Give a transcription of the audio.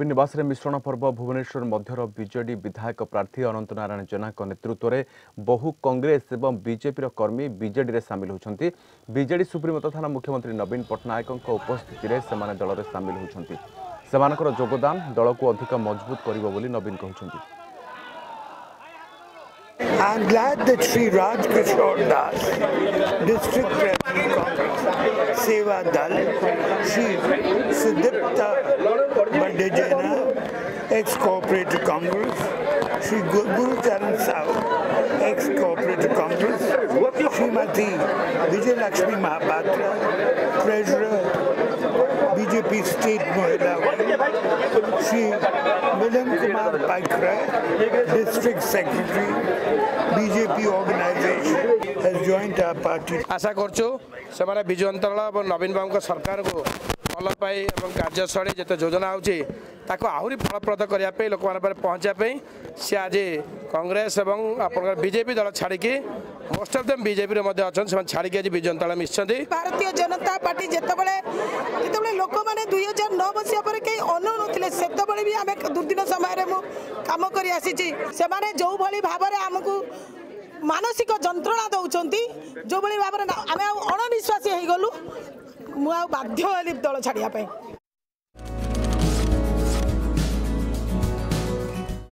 निवास मिश्रण पर्व भुवनेश्वर मध्यर बीजेडी विधायक प्रार्थी अनंत नारायण जेना नेतृत्व में बहु कांग्रेस और बीजेपी कर्मी बीजेडी में सामिल होती। बीजेडी सुप्रीमो तथा मुख्यमंत्री नवीन पट्टनायक उपस्थित में दल में सामिल होती। योगदान दल को अधिक मजबूत कर नवीन कहते। I am glad that Sri Raj Kishore Das, District President Congress, Seva Dal, Sri Sudipta Bandejena, ex-Cooperative Congress, Sri Guru Charan Sahu, ex-Cooperative Congress, Srimati Vijay Lakshmi Mahapatra, Treasurer, BJP State Mohila Wing, Sri Milan Kumar Paikrai, District Secretary, BJP organization has joined our party. आशा करछु सेमाने विजु अंतराल और नवीन बाबू का सरकार को भल पाई और कार्यशैली जिते योजना होची ताको आहुरी फलप्रद करिया पे लोक माने पहुंचा पे से आज कांग्रेस और आपन बीजेपी दल छाड़ी की मोस्ट ऑफ देम बीजेपी रे मध्ये अछन से छाड़ी के आज विजु अंतराल मिसछंती। भारतीय जनता पार्टी जेतेबेले लोक माने 2009 बसिया पर के अनु नथिले सेतेबेले भी आमे दुर्दिन समय रे मु काम करी आसीची से माने जो भली भाबरे हमकु मानसिक जंत्रणा दौरान जो भाई भाव में आम अणनिश्वासी हो गलु मुझे बाध्य दल छाड़िया।